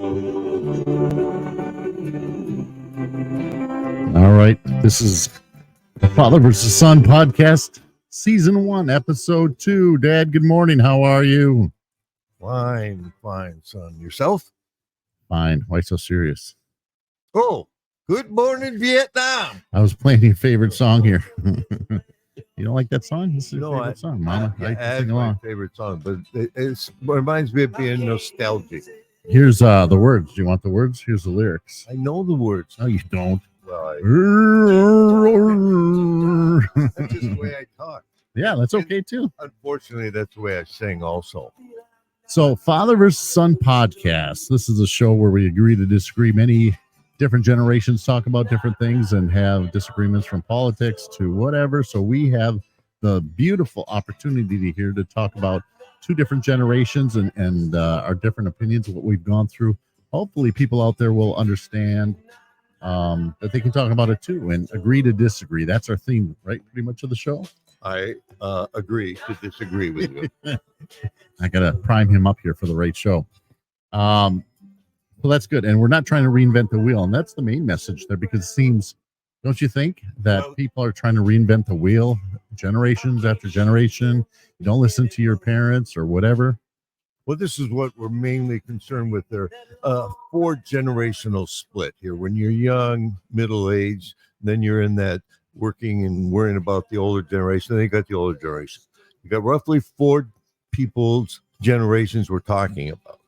All right. This is the Father versus Son podcast, season 1, episode 2. Dad, good morning. How are you? Fine, son. Yourself? Fine. Why so serious? Oh, good morning, Vietnam. I was playing your favorite song here. You don't like that song? This is your favorite song, Mama. I That's sing my along. favorite song, but it reminds me of being nostalgic. Here's the words. Do you want the words? Here's the lyrics. I know the words. No, you don't. Well, that's just the way I talk. Yeah, that's okay too. Unfortunately, that's the way I sing also. So, Father versus Son podcast. This is a show where we agree to disagree. Many different generations talk about different things and have disagreements from politics to whatever. So we have the beautiful opportunity here to talk about two different generations and our different opinions of what we've gone through. Hopefully people out there will understand that they can talk about it too and agree to disagree. That's our theme, right? Pretty much of the show. I agree to disagree with you. I got to prime him up here for the right show. Well, that's good. And we're not trying to reinvent the wheel. And that's the main message there, because it seems, don't you think, that people are trying to reinvent the wheel generations after generation? You don't listen to your parents or whatever. Well, this is what we're mainly concerned with there. 4-generational split here. When you're young, middle-aged, then you're in that working and worrying about the older generation. Then you got the older generation. You got roughly 4 people's generations we're talking about.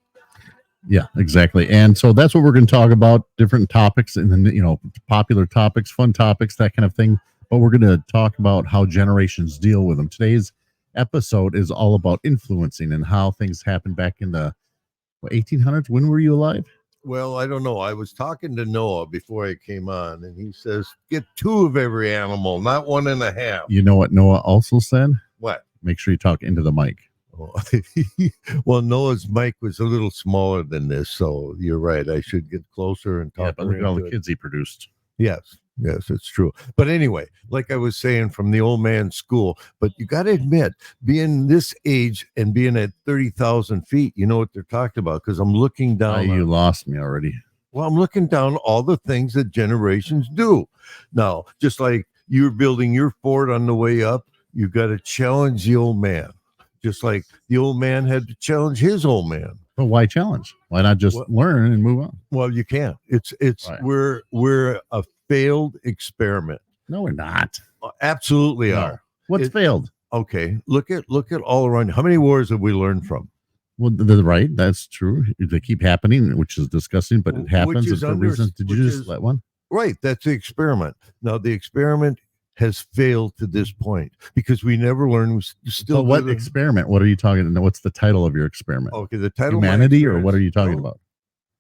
Yeah, exactly. And so that's what we're going to talk about, different topics and then, popular topics, fun topics, that kind of thing. But we're going to talk about how generations deal with them. Today's episode is all about influencing and how things happened back in the 1800s. When were you alive? Well, I don't know. I was talking to Noah before I came on, and he says, get 2 of every animal, not 1.5. You know what Noah also said? What? Make sure you talk into the mic. Oh, well, Noah's mic was a little smaller than this, so you're right. I should get closer and talk. Yeah, but look at all the kids he produced. Yes, it's true. But anyway, like I was saying, from the old man's school, but you got to admit, being this age and being at 30,000 feet, you know what they're talking about, because I'm looking down. You lost me already. Well, I'm looking down all the things that generations do. Now, just like you're building your fort on the way up, you got to challenge the old man. Just like the old man had to challenge his old man. But why challenge? Why not just learn and move on? Well, you can't. It's right. We're a failed experiment. No, we're not. Absolutely are. What's failed? Okay, look at all around. How many wars have we learned from? Well, right. That's true. They keep happening, which is disgusting, but it happens for reasons. Did you just let one? Right. That's the experiment. Now, the experiment has failed to this point because we never learned. Still, what experiment? What are you talking about? What's the title of your experiment? Okay, the title. Humanity, or what are you talking about?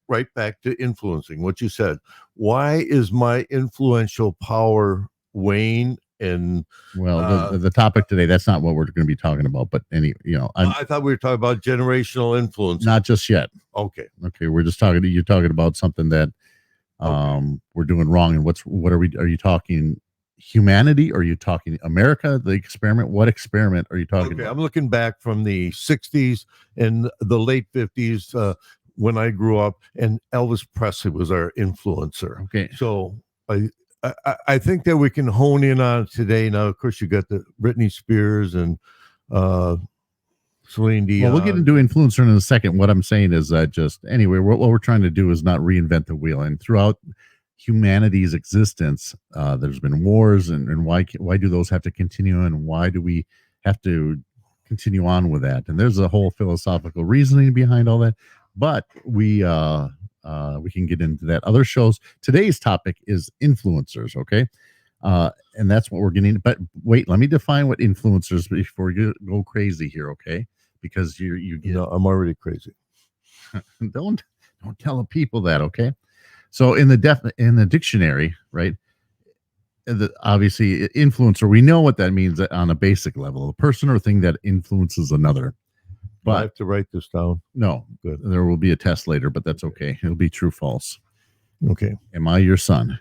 Right back to influencing. What you said. Why is my influential power wane? And the topic today, that's not what we're going to be talking about. But I thought we were talking about generational influence. Not just yet. Okay. We're just talking. You're talking about something that we're doing wrong. And what are you talking? Humanity, or are you talking America, the experiment? What experiment are you talking about? I'm looking back from the 60s and the late 50s when I grew up, and Elvis Presley was our influencer. Okay. So I think that we can hone in on today. Now, of course, you got the Britney Spears and Celine Dion. Well, we'll get into influencer in a second. What I'm saying is that what we're trying to do is not reinvent the wheel. And throughout humanity's existence, there's been wars, and why do those have to continue, and why do we have to continue on with that? And there's a whole philosophical reasoning behind all that, but we can get into that other shows. Today's topic is influencers, okay? And that's what we're getting. But wait, let me define what influencers before you go crazy here, okay? Because I'm already crazy. Don't tell the people that, okay? So in the dictionary, right? Obviously, influencer, we know what that means on a basic level: a person or thing that influences another. But I have to write this down. No, good. There will be a test later, but that's okay. It'll be true, false. Okay. Am I your son?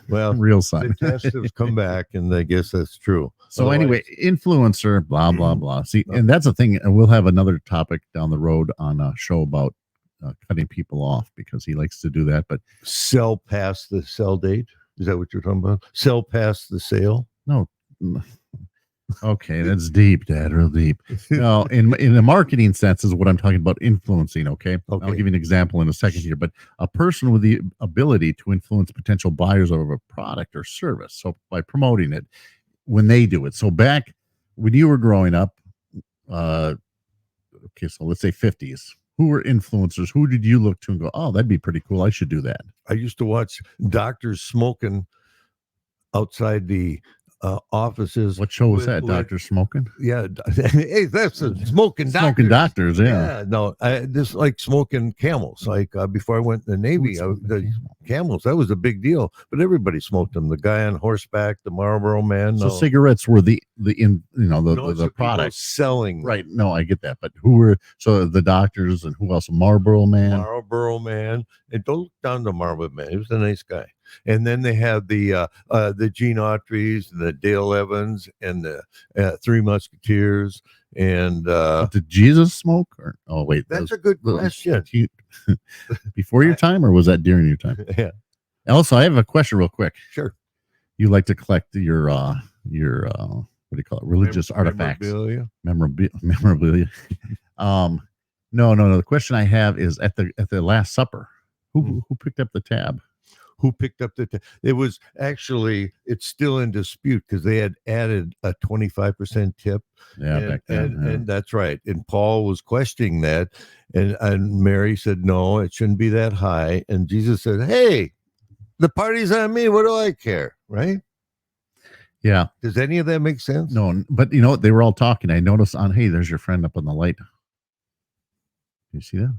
Well, real son. The test has come back, and I guess that's true. So anyway, influencer, blah blah blah. See, and that's the thing. And we'll have another topic down the road on a show about cutting people off because he likes to do that. But Sell past the sell date. Is that what you're talking about? Sell past the sale. no. Okay, that's deep, Dad, real deep. No, in the marketing sense is what I'm talking about, influencing. Okay, I'll Okay. give you an example in a second here. But a person with the ability to influence potential buyers of a product or service, so by promoting it, when they do it. So back when you were growing up, okay, so let's say 50s. Who were influencers? Who did you look to and go, oh, that'd be pretty cool. I should do that. I used to watch doctors smoking outside the offices. What show was with- that? with- Doctor Smoking? Yeah, hey, that's a smoking doctor. Smoking doctors, yeah. No, I just like smoking Camels. Like before I went in the Navy, the Camels, that was a big deal. But everybody smoked them. The guy on horseback, the Marlboro man. So No. cigarettes were the No, it's the people product. selling. Right. No, I get that. But who were so the doctors and who else? Marlboro Man. Marlboro man. And don't look down to Marlboro man. He was a nice guy. And then they had the Gene Autry's and the Dale Evans and the Three Musketeers. And Did Jesus smoke? Or oh wait, that's those- a good those- question. Before your time, or was that during your time? Yeah, Also, I have a question, real quick. sure. You like to collect your what do you call it? Religious artifacts, memorabilia. No. The question I have is at the Last Supper, who picked up the tab? Who picked up it was actually, it's still in dispute because they had added a 25% tip. Yeah, and, back then. and, yeah. and that's right. And Paul was questioning that. And Mary said, no, it shouldn't be that high. And Jesus said, hey, the party's on me. What do I care? Right? Yeah. Does any of that make sense? No, but you know what? They were all talking. I noticed on, hey, there's your friend up on the light. You see that?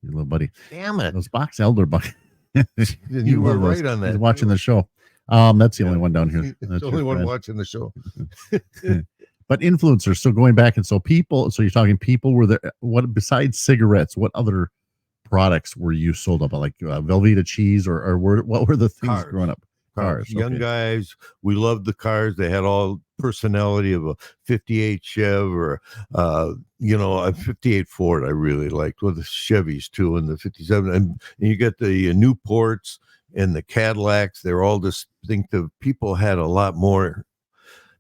Your little buddy. Damn it. Those box elder buck. You were love those. right on that. He's watching the show. That's the only Yeah. one down here. It's That's the only your one friend. watching the show. But influencers. So going back, and so people. So you're talking people were there. What besides cigarettes? What other products were you sold up? Like Velveeta cheese, or what were the things Cars. growing up? Cars. Young okay. guys, we loved the cars. They had all personality of a 58 Chev or a 58 Ford. I really liked with the Chevys too, and the 57. And you get the Newports and the Cadillacs. They're all distinctive. People had a lot more.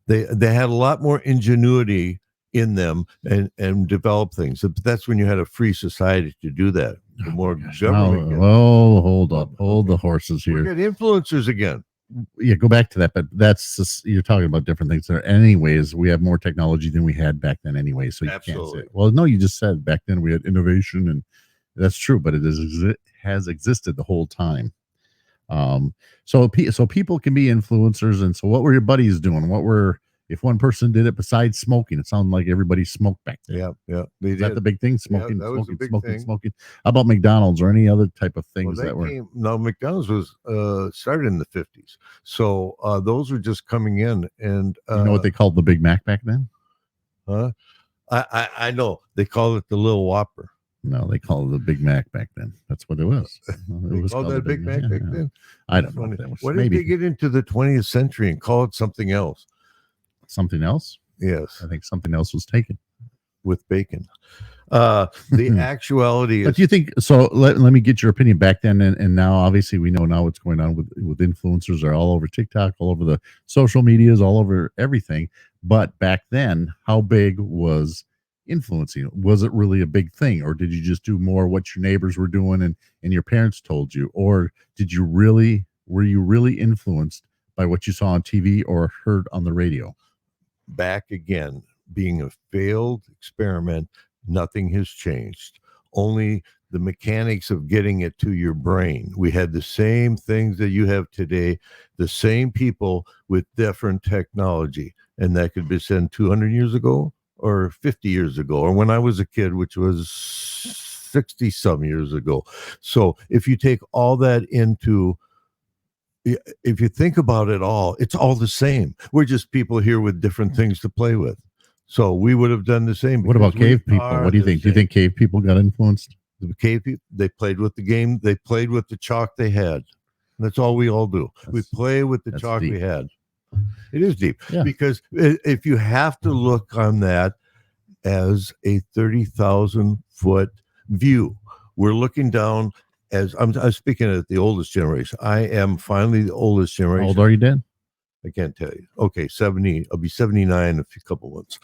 They had a lot more ingenuity in them and develop things. But that's when you had a free society to do that. The more government. gets. Hold up. Hold the horses We here. get influencers again. Yeah, go back to that. But that's just, you're talking about different things there. Anyways, we have more technology than we had back then anyway. So you Absolutely. can't say, well, no, you just said back then we had innovation, and that's true, but it has existed the whole time. So people can be influencers. And so what were your buddies doing? If one person did it besides smoking? It sounded like everybody smoked back then. Yeah. They Is that did. the big thing? Smoking, that was the big thing. smoking. How about McDonald's or any other type of Well, things that were? McDonald's was started in the 50s, so those were just coming in. And You know what they called the Big Mac back then? huh? I know they called it the Little Whopper. No, they called it the Big Mac back then. That's what it was. It They was called called that the Big Mac back yeah. then. I don't know. Funny. If that was, Why did maybe they get into the 20th century and call it something else? something else. Yes, I think something else was taken. with bacon. The actuality But is do you think so? Let me get your opinion back then and now. Obviously, we know now what's going on with influencers are all over TikTok, all over the social medias, all over everything. But back then, how big was influencing? Was it really a big thing, or did you just do more what your neighbors were doing and your parents told you, or were you really influenced by what you saw on TV or heard on the radio? back again, being a failed experiment. Nothing has changed. Only the mechanics of getting it to your brain. We had the same things that you have today, the same people with different technology. And that could be sent 200 years ago or 50 years ago, or when I was a kid, which was 60 some years ago. So if you take all that into, if you think about it all, it's all the same. We're just people here with different things to play with. So we would have done the same. What about because we cave people? are What do you the think? Do you same. think cave people got influenced? The cave people, they played with the game. They played with the chalk they had. That's all we all do. We That's- play with the that's chalk we deep. had. It is deep Yeah. because if you have to look on that as a 30,000 foot view, we're looking down. As I'm speaking at the oldest generation. I am finally the oldest How generation. old are you, Dan? I can't tell you. Okay, 70. I'll be 79 in a couple months.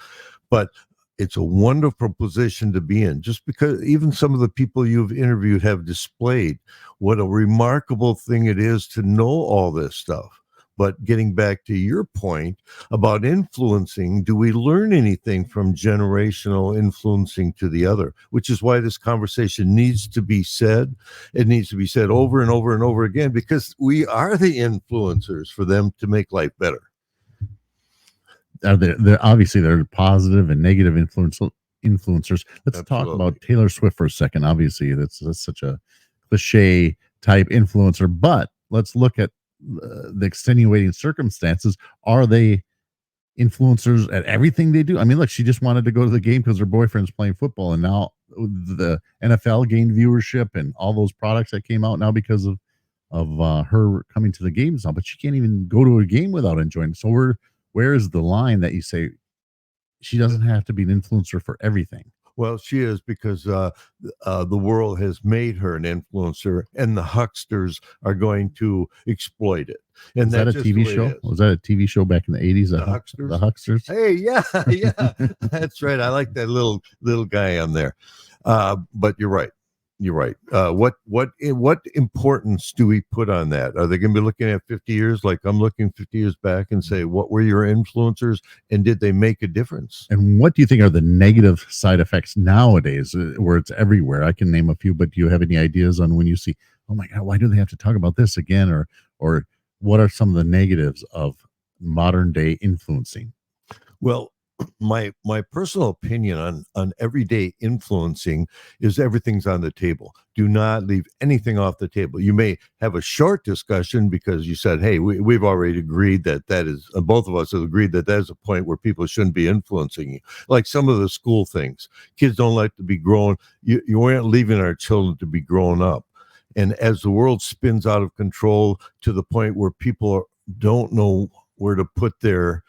But it's a wonderful position to be in, just because even some of the people you've interviewed have displayed what a remarkable thing it is to know all this stuff. But getting back to your point about influencing, do we learn anything from generational influencing to the other? Which is why this conversation needs to be said. It needs to be said over and over and over again, because we are the influencers for them to make life better. They're obviously they're positive and negative influencers. Let's talk Absolutely. about Taylor Swift for a second. Obviously, that's such a cliche type influencer, but let's look at the extenuating circumstances. Are they influencers at everything they do? I mean, look, she just wanted to go to the game because her boyfriend's playing football, and now the NFL gained viewership and all those products that came out now because of her coming to the games now. But she can't even go to a game without enjoying it. So where is the line that you say she doesn't have to be an influencer for everything? Well, she is, because the world has made her an influencer, and the hucksters are going to exploit it. And Is that a that's just TV the way it show? is. Was that a TV show back in the 80s? The Hucksters? The Hucksters? Hey, yeah, yeah, that's right. I like that little guy on there. But you're right. You're right. What importance do we put on that? Are they going to be looking at 50 years, like I'm looking 50 years back, and say, what were your influencers, and did they make a difference? And what do you think are the negative side effects nowadays, where it's everywhere? I can name a few, but do you have any ideas on when you see, oh my God, why do they have to talk about this again? Or what are some of the negatives of modern day influencing? Well, my personal opinion on everyday influencing is everything's on the table. Do not leave anything off the table. You may have a short discussion because you said, hey, we've already agreed that is, both of us have agreed that is a point where people shouldn't be influencing you. Like some of the school things. Kids don't like to be grown. You aren't leaving our children to be grown up. And as the world spins out of control to the point where people don't know where to put their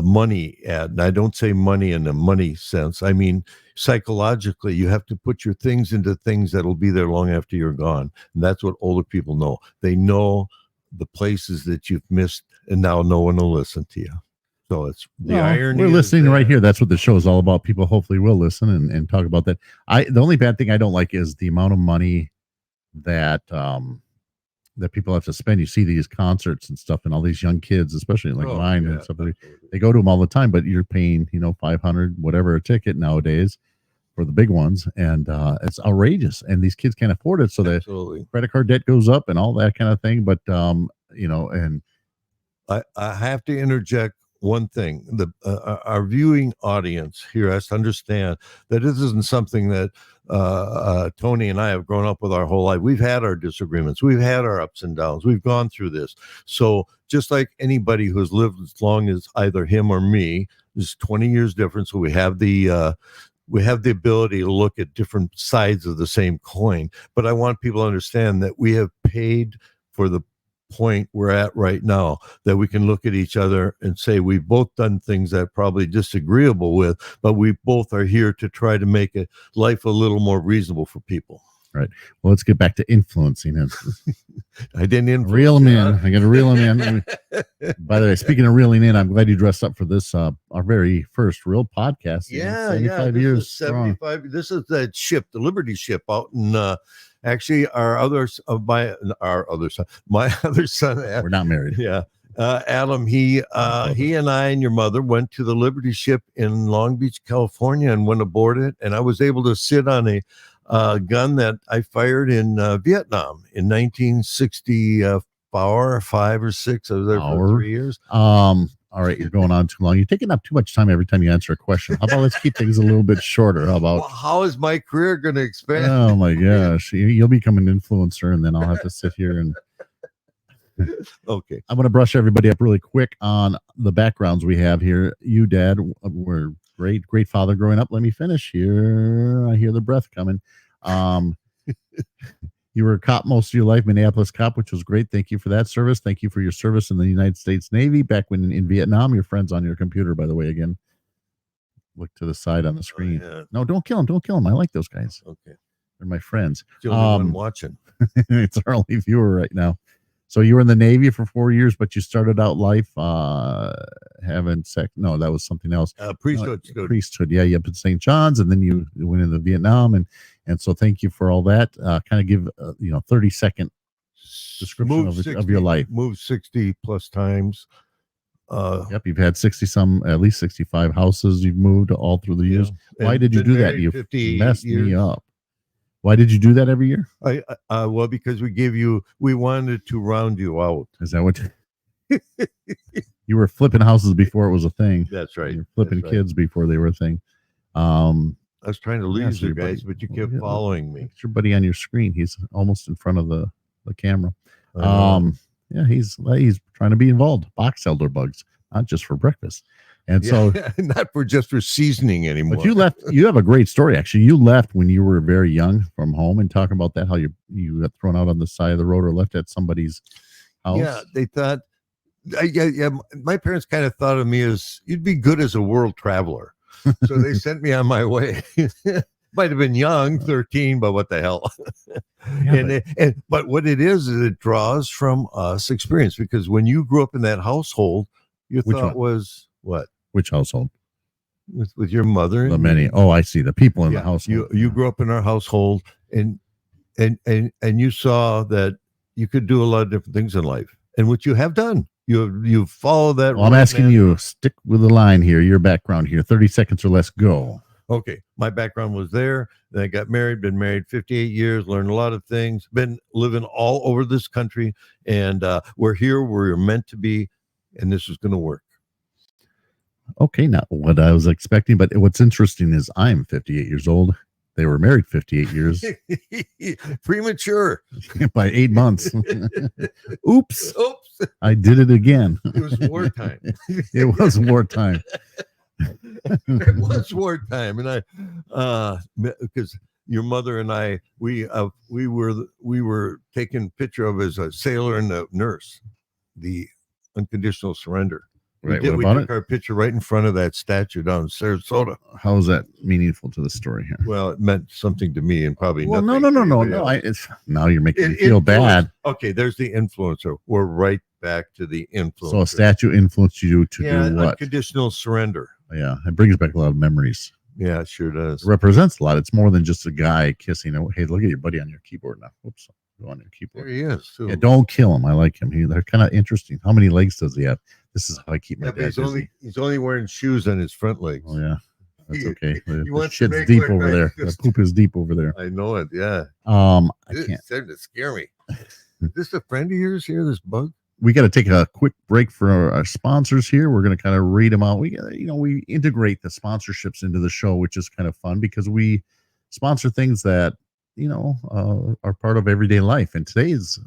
money at, and I don't say money in the money sense, I mean psychologically, you have to put your things into things that'll be there long after you're gone. And that's what older people know. They know the places that you've missed, and now no one will listen to you. So it's the irony. We're listening right here. That's what the show is all about. People hopefully will listen and talk about that. The only bad thing I don't like is the amount of money that that people have to spend. You see these concerts and stuff, and all these young kids, especially like mine and stuff. They go to them all the time, but you're paying, $500 whatever a ticket nowadays for the big ones, and it's outrageous. And these kids can't afford it, so the credit card debt goes up and all that kind of thing. But and I have to interject one thing. Our viewing audience here has to understand that this isn't something that Tony and I have grown up with our whole life. We've had our disagreements. We've had our ups and downs. We've gone through this. So just like anybody who's lived as long as either him or me, there's 20 years difference. So we have the ability to look at different sides of the same coin. But I want people to understand that we have paid for the point we're at right now, that we can look at each other and say we've both done things that probably disagreeable with, but we both are here to try to make life a little more reasonable for people. Right. Well, let's get back to influencing. I didn't influence. Reel him in. I got to reel him in. By the way, speaking of reeling in, I'm glad you dressed up for this, our very first real podcast. 75 years. 75. This is the ship, the Liberty ship out in, actually my other son. We're not married. Yeah. Adam, he and I and your mother went to the Liberty ship in Long Beach, California, and went aboard it. And I was able to sit on a gun that I fired in Vietnam in 1964, 5 or 6. I was there for 3 years. All right, you're going on too long. You're taking up too much time every time you answer a question. How about let's keep things a little bit shorter? How about how is my career going to expand? Oh my gosh, you'll become an influencer, and then I'll have to sit here and. Okay, I'm going to brush everybody up really quick on the backgrounds we have here. You, Dad, were great father growing up. Let me finish here. I hear the breath coming. You were a cop most of your life, Minneapolis cop, which was great. Thank you for that service. Thank you for your service in the United States Navy back when in Vietnam. Your friend's on your computer, by the way, again. look to the side on the screen. Yeah. No, don't kill him. Don't kill him. I like those guys. Okay. They're my friends. It's the only one watching. It's our only viewer right now. So you were in the Navy for 4 years, but you started out life having sex. No, that was something else. Priesthood. Priesthood. Yeah, you up in St. John's, and then you went into Vietnam, and so thank you for all that. Kind of give 30-second description of your life. Moved 60 plus times. Yep, you've had 60 some, at least 65 houses you've moved all through the years. Why did you do that? You messed me up. Why did you do that every year? Well, because we wanted to round you out. Is that what you were flipping houses before it was a thing? That's right. You were flipping kids before they were a thing. I was trying to lose you guys, but you kept following me. It's your buddy on your screen. He's almost in front of the camera. Yeah, he's trying to be involved. Box elder bugs, not just for breakfast. And so not just for seasoning anymore. But you left. You have a great story, actually. You left when you were very young from home, and talking about that, how you got thrown out on the side of the road or left at somebody's house. Yeah, they thought. Yeah. My parents kind of thought of me as you'd be good as a world traveler, so they sent me on my way. Might have been young, 13, but what the hell? But what it is it draws from us experience, because when you grew up in that household, your thought was what? Which household? With your mother? The many. Oh, I see. The people in the household. You grew up in our household, and you saw that you could do a lot of different things in life, and what you have done. You follow that. Well, I'm asking you, stick with the line here. Your background here, 30 seconds or less. Go. Okay, my background was there. Then I got married. Been married 58 years. Learned a lot of things. Been living all over this country, and we're here where we're meant to be, and this is going to work. Okay, not what I was expecting, but what's interesting is I'm 58 years old. They were married 58 years. Premature. By 8 months. Oops. I did it again. It was wartime. It was wartime. It was wartime. And because your mother and I, we were taken picture of as a sailor and a nurse, the unconditional surrender. Right. We took our picture right in front of that statue down in Sarasota. How is that meaningful to the story here? Well, it meant something to me, and probably nothing. No. Now you're making me feel bad. Okay, there's the influencer. We're right back to the influencer. So a statue influenced you to do what? Unconditional surrender. Yeah, it brings back a lot of memories. Yeah, it sure does. It represents a lot. It's more than just a guy kissing. Hey, look at your buddy on your keyboard now. Whoops. Go on your keyboard. There he is. Too. Yeah, don't kill him. I like him. They're kind of interesting. How many legs does he have? This is how I keep my dad busy. He's only wearing shoes on his front legs. Oh yeah, that's okay. The shit's deep over there. The poop is deep over there. I know it. Yeah. I can't. It's starting to scare me. Is this a friend of yours here? This bug? We got to take a quick break for our sponsors here. We're going to kind of read them out. We integrate the sponsorships into the show, which is kind of fun because we sponsor things that are part of everyday life. And today's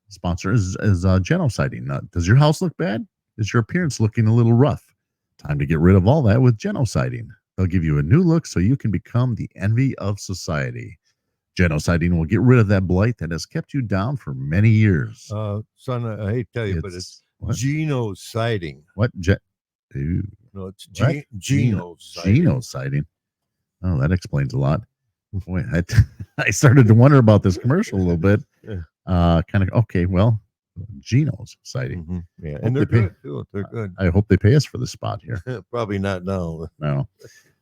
sponsor is Genociding. Does your house look bad? Is your appearance looking a little rough? Time to get rid of all that with Genociding. They'll give you a new look so you can become the envy of society. Genociding will get rid of that blight that has kept you down for many years. Son, I hate to tell you, but it's genociding. What? No, it's genociding. Genociding. Oh, that explains a lot. Boy, I started to wonder about this commercial a little bit. Kind of, okay, well, genociding. Mm-hmm. Yeah, and they're good too. They're good. I hope they pay us for the spot here. Probably not now. No.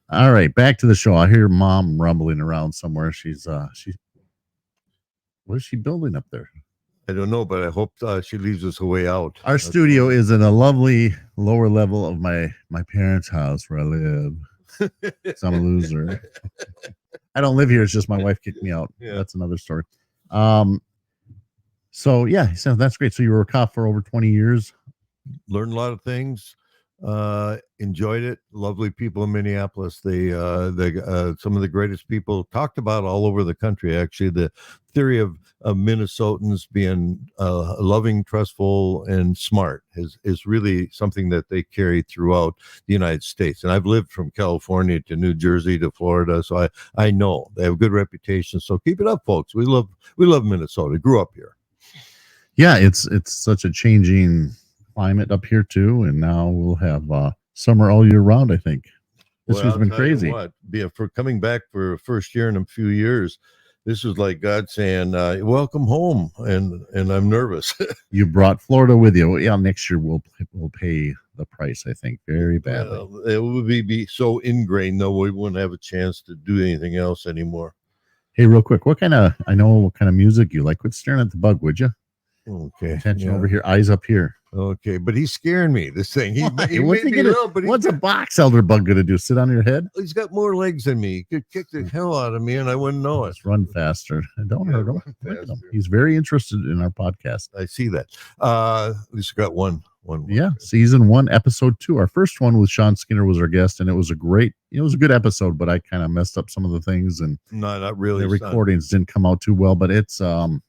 All right, back to the show. I hear Mom rumbling around somewhere. She's what is she building up there? I don't know, but I hope she leaves us a way out. Our studio is in a lovely lower level of my parents' house where I live. So I'm a loser. I don't live here. It's just my wife kicked me out. Yeah. That's another story. So yeah, so that's great. So you were a cop for over 20 years. Learned a lot of things. Enjoyed it. Lovely people in Minneapolis. They some of the greatest people talked about all over the country. Actually, the theory of Minnesotans being loving, trustful, and smart is really something that they carry throughout the United States. And I've lived from California to New Jersey to Florida, so I know they have a good reputation. So keep it up, folks. We love Minnesota. Grew up here. Yeah, it's such a changing climate up here too, and now we'll have summer all year round, I think. This year's I'll been tell you crazy. what, for coming back for a first year in a few years, this was like God saying, "Welcome home," and I'm nervous. You brought Florida with you. Well, yeah, next year we'll pay the price, I think, very badly. Well, it would be so ingrained, though, we wouldn't have a chance to do anything else anymore. Hey, real quick, I know what kind of music you like. Quit staring at the bug, would you? Okay. Attention yeah. over here, eyes up here. Okay, but he's scaring me. This thing. He Why? made What's he me gonna- little, but What's a box elder bug going to do? Sit on your head? he's got more legs than me. He could kick the hell out of me, and I wouldn't know it. Let's run faster. Don't Yeah, hurt him. run Look at him. faster. He's very interested in our podcast. I see that. At least got one. Yeah, season 1, episode 2. Our first one with Sean Skinner was our guest, and it was a good episode. But I kind of messed up some of the things, and No, not really. the recordings didn't come out too well. But it'll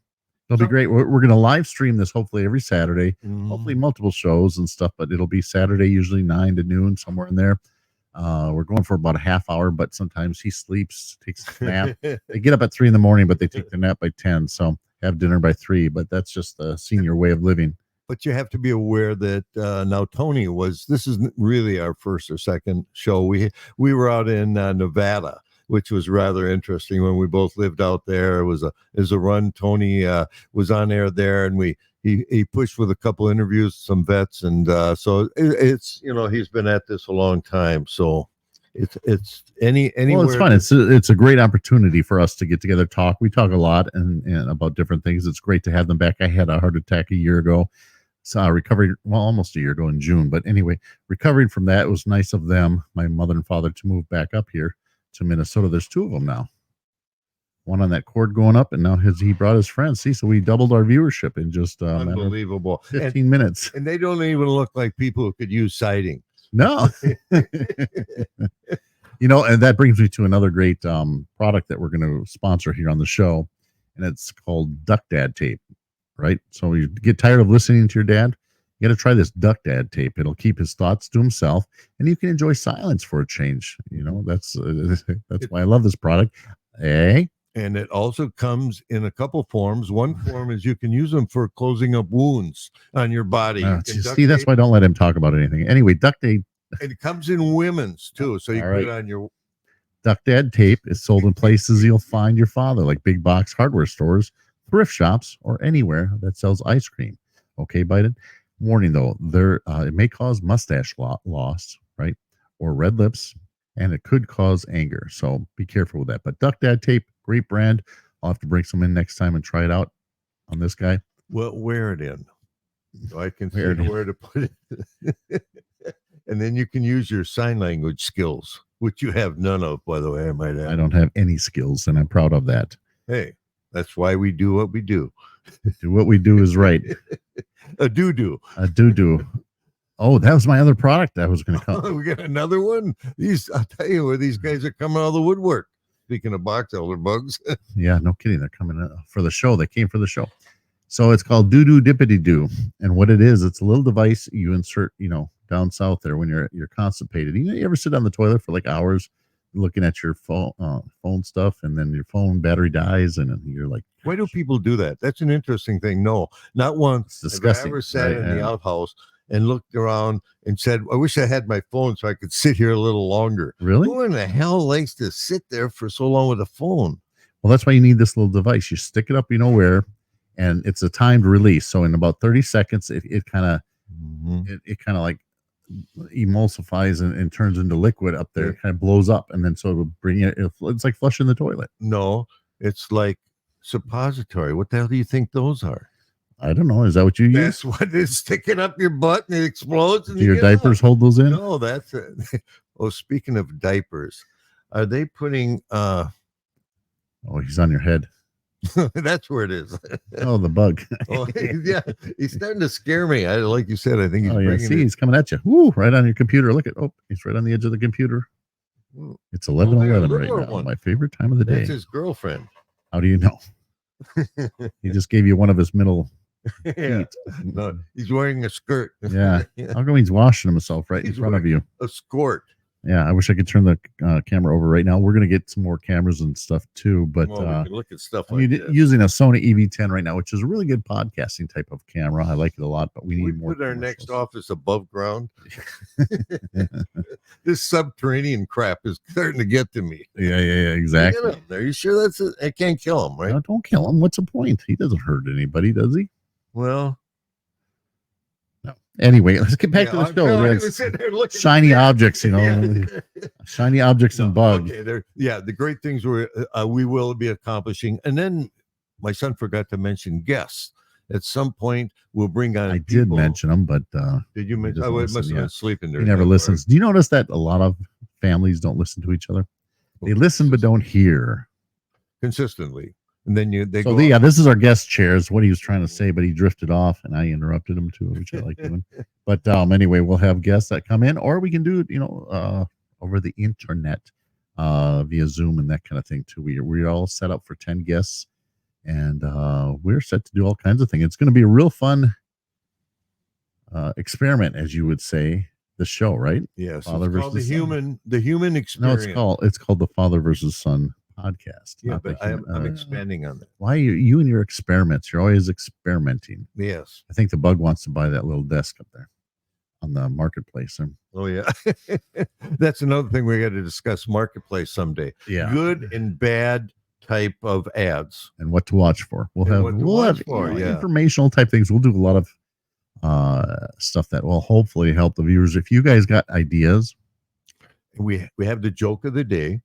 be great. We're going to live stream this hopefully every Saturday. Mhm. Hopefully multiple shows and stuff, but it'll be Saturday, usually 9 to noon, somewhere in there. We're going for about a half hour, but sometimes he sleeps, takes a nap. They get up at 3 a.m, but they take their nap by 10. So have dinner by 3, but that's just the senior way of living. But you have to be aware that now Tony this isn't really our first or second show. We were out in Nevada, which was rather interesting when we both lived out there. It was a run. Tony was on air there, and he pushed with a couple interviews, some vets, and so it's he's been at this a long time. So it's anywhere. Well, it's fun. It's a great opportunity for us to get together, talk. We talk a lot and about different things. It's great to have them back. I had a heart attack a year ago. So recovered, almost a year ago in June. But anyway, recovering from that, it was nice of them, my mother and father, to move back up here to Minnesota. There's 2 of them now. One on that cord going up, and now he brought his friends. See, so we doubled our viewership in just unbelievable. 15 minutes. And they don't even look like people who could use siding. No. And that brings me to another great product that we're going to sponsor here on the show, and it's called Duck Dad tape, right? So you get tired of listening to your dad, you got to try this Duck Dad tape. It'll keep his thoughts to himself, and you can enjoy silence for a change. That's why I love this product. Hey. And it also comes in a couple forms. One form is you can use them for closing up wounds on your body. See, that's why I don't let him talk about anything. Anyway, Duck Dad. It comes in women's too, so you All put right. it on your. Duck Dad tape is sold in places you'll find your father, like big box hardware stores, thrift shops, or anywhere that sells ice cream. Okay, Biden. Warning though, it may cause mustache loss, right, or red lips, and it could cause anger. So be careful with that. But Duck Dad tape, great brand. I'll have to bring some in next time and try it out on this guy. Well, wear it in, so I can see Wear it in. where to put it. And then you can use your sign language skills, which you have none of, by the way. I might add. I don't have any skills, and I'm proud of that. Hey, that's why we do what we do. Do what we do is right. A do. A do. Oh, that was my other product I was going to come. We got another one. I'll tell you where these guys are coming out of the woodwork. Speaking of box elder bugs. Yeah, no kidding. They're coming for the show. They came for the show. So it's called Doo Dippity Doo. And what it is, it's a little device you insert, down south there when you're constipated. You ever sit on the toilet for like hours looking at your phone stuff, and then your phone battery dies, and you're like, Why do people do that? That's an interesting thing. No, not once. It's disgusting, Have I ever sat right? in the Yeah. outhouse and looked around and said, I wish I had my phone so I could sit here a little longer. really? Who in the hell likes to sit there for so long with a phone? Well, that's why you need this little device. You stick it up, where, and it's a timed release. So in about 30 seconds, it kind of like emulsifies and turns into liquid up there. It kind of blows up, and then so it will bring it's like flushing the toilet. No, it's like suppository. What the hell do you think those are? I don't know. Is that what you use? That's what is sticking up your butt and it explodes. And Do you your get out. diapers hold those in? No, that's it. Oh, speaking of diapers, are they putting Oh, he's on your head. that's where it is. Oh, the bug. Oh, yeah, he's starting to scare me. Like you said, I think he's Oh, yeah. bringing See, he's coming at you. Woo, right on your computer. Look at, he's right on the edge of the computer. It's 11:11 right littler now. one. My favorite time of the day. That's his girlfriend. How do you know? He just gave you one of his middle Yeah. feet. No, he's wearing a skirt. Yeah. How come he's washing himself right in He's front of you? A skirt. Yeah, I wish I could turn the camera over right now. We're gonna get some more cameras and stuff too, but Well, we can look at stuff I'm like this. using a Sony EV10 right now, which is a really good podcasting type of camera. I like it a lot, but we We need more. put our next commercials. office above ground. This subterranean crap is starting to get to me. Yeah, Get exactly. him. Are you sure that's it? I can't kill him, right? No, don't kill him. What's the point? He doesn't hurt anybody, does he? Well, No. Anyway, let's get back yeah, to the I'm show. not That's even sitting there looking shiny at objects, you know, Yeah. shiny objects and No, bugs. Okay, the great things we will be accomplishing, and then my son forgot to mention guests. At some point, we'll bring on. I did people. mention them, but Did you mention? doesn't I listen, must have yeah. been sleeping there. he never that listens. Do you notice that a lot of families don't listen to each other? They listen but don't hear. consistently, and then they So go. yeah, this is our guest chairs. What he was trying to say, but he drifted off, and I interrupted him too, which I like doing. But anyway, we'll have guests that come in, or we can do it, over the internet, via Zoom and that kind of thing too. We're all set up for 10 guests, and we're set to do all kinds of things. It's going to be a real fun experiment, as you would say. The show, right? Yes, Father it's called versus the Son. human No, experience. it's called the Father versus Son podcast. Yeah, not the but I'm human- expanding on that. Why you and your experiments? You're always experimenting. Yes. I think the bug wants to buy that little desk up there on the marketplace. Oh yeah. That's another thing we got to discuss marketplace someday. Yeah. Good and bad type of ads. And what to watch for. We'll And have what to watch for, yeah. informational type things. We'll do a lot of stuff that will hopefully help the viewers. If you guys got ideas, We have the joke of the day.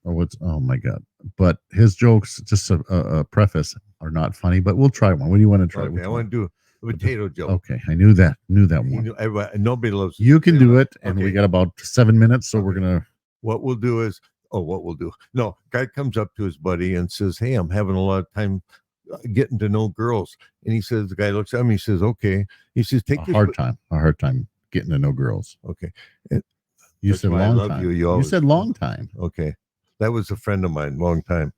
or what's oh my god, but his jokes, just a preface, are not funny, but we'll try one. What do you want to try? Okay, Which I one? want to do a potato joke. Okay, I knew that You one. know, nobody loves You can potato. do it, and we Okay. got about 7 minutes, so we're Okay. gonna. What we'll do is, what we'll do. No, guy comes up to his buddy and says, "Hey, I'm having a lot of time getting to know girls." And he says, the guy looks at him. He says, "Okay." He says, "Take A this." hard time getting to know girls. Okay. You That's said why I long love time. you. You You always- said long time. Okay. That was a friend of mine, long time.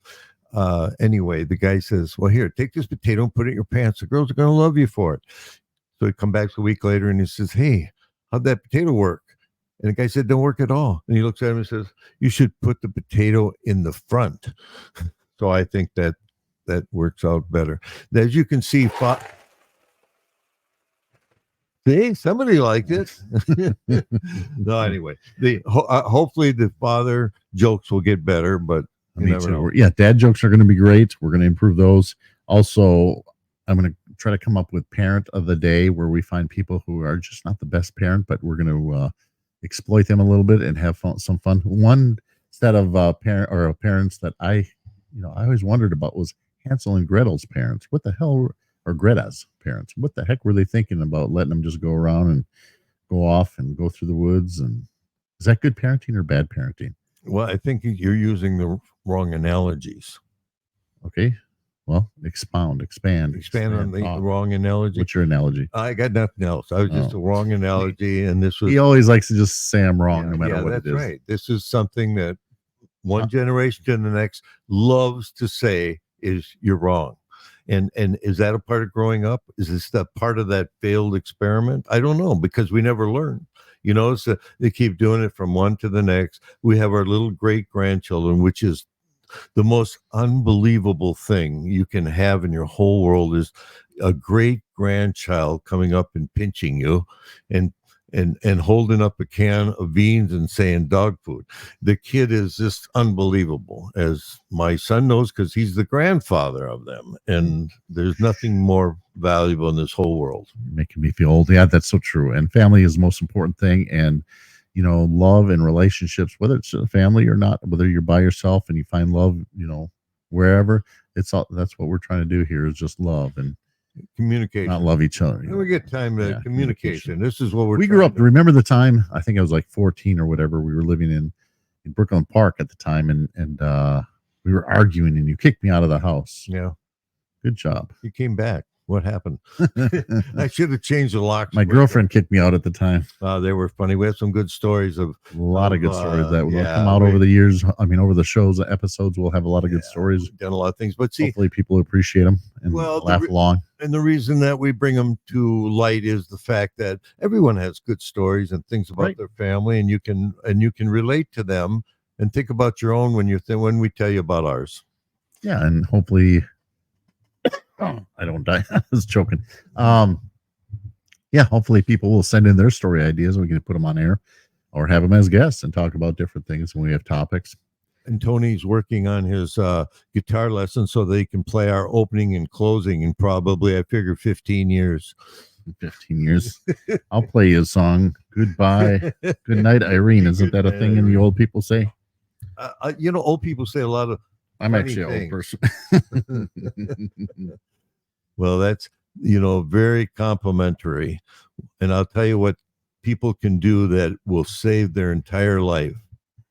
Anyway, the guy says, "Well, here, take this potato and put it in your pants. The girls are going to love you for it." So he come back a week later and he says, "Hey, how'd that potato work?" And the guy said, "Don't work at all." And he looks at him and says, "You should put the potato in the front." So I think that works out better. As you can see, see, somebody liked it. No, anyway, hopefully the father jokes will get better, but you Me never too. know. Yeah, dad jokes are going to be great. We're going to improve those. Also, I'm going to try to come up with parent of the day, where we find people who are just not the best parent, but we're going to exploit them a little bit and have some fun. One set of parents that I always wondered about was Hansel and Gretel's parents. What the hell, or Greta's parents? What the heck were they thinking about letting them just go around and go off and go through the woods? And is that good parenting or bad parenting? Well, I think you're using the wrong analogies. Okay. Well, expand On the talk. wrong analogy. What's your analogy? I got nothing else. I was just a wrong analogy, and this was. He always likes to just say I'm wrong, no matter what that's it is. right. This is something that one generation to the next loves to say is you're wrong. And is that a part of growing up? Is this the part of that failed experiment? I don't know, because we never learn. So they keep doing it from one to the next. We have our little great grandchildren, which is the most unbelievable thing you can have in your whole world, is a great grandchild coming up and pinching you and holding up a can of beans and saying dog food. The kid is just unbelievable, as my son knows, because he's the grandfather of them. And there's nothing more valuable in this whole world. Making me feel old. Yeah, that's so true. And family is the most important thing. And love and relationships, whether it's a family or not, whether you're by yourself and you find love, wherever, that's what we're trying to do here, is just love and Communication. not love each other. And we get time to Yeah, communication. This is what we grew up. Remember the time? I think I was like 14 or whatever. We were living in Brooklyn Park at the time, and we were arguing, and you kicked me out of the house. Yeah. Good job. You came back. What happened? I should have changed the locks. My girlfriend kicked me out at the time. They were funny. We have some good stories of A lot of good stories that will yeah, come out over the years. I mean, over the shows, the episodes, we'll have a lot of good stories. We've done a lot of things, but see, Hopefully people appreciate them and Well, laugh along. and the reason that we bring them to light is the fact that everyone has good stories and things about Right. their family, and you can relate to them and think about your own when when we tell you about ours. Yeah, and hopefully I don't die. I was joking. Yeah, hopefully people will send in their story ideas and we can put them on air or have them as guests and talk about different things when we have topics. And Tony's working on his guitar lesson so they can play our opening and closing in probably, I figure, 15 years. 15 years. I'll play you a song. Goodbye. Good night, Irene. Isn't that a Good thing night, in the Irene. old people say? Old people say a lot of I'm funny actually an old things. person. Well, that's, very complimentary. And I'll tell you what people can do that will save their entire life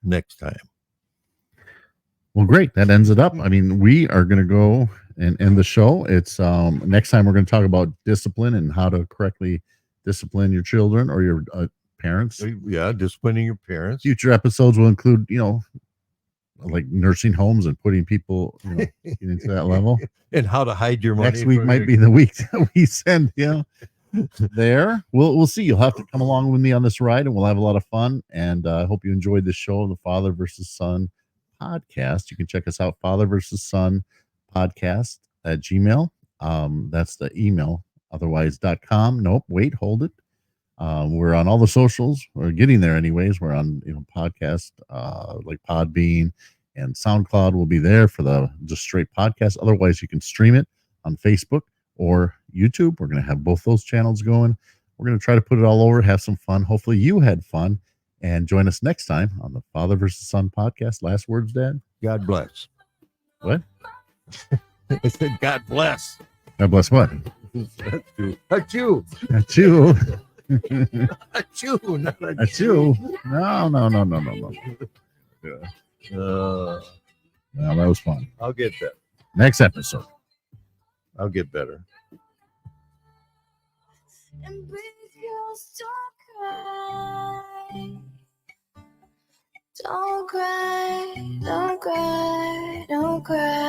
next time. Well, great. That ends it up. I mean, we are going to go and end the show. It's next time we're going to talk about discipline and how to correctly discipline your children or your parents. Yeah, disciplining your parents. Future episodes will include, like nursing homes and putting people into that level. And how to hide your money. Next week might be the week that we send there. We'll see. You'll have to come along with me on this ride and we'll have a lot of fun. And I hope you enjoyed the show, the Father versus Son podcast. You can check us out, Father versus Son podcast at Gmail. That's the email, otherwise.com. Nope, wait, hold it. We're on all the socials. We're getting there anyways. We're on podcast like Podbean and SoundCloud will be there for the just straight podcast. Otherwise, you can stream it on Facebook or YouTube. We're going to have both those channels going. We're going to try to put it all over, have some fun. Hopefully you had fun and join us next time on the Father versus Son podcast. Last words, Dad? God bless. What? I said, God bless. God bless what? Achoo. Achoo. Achoo, not Achoo. No. Yeah. No, that was fun. I'll get better. Next episode. I'll get better. And big girls don't cry. Don't cry, don't cry, don't cry.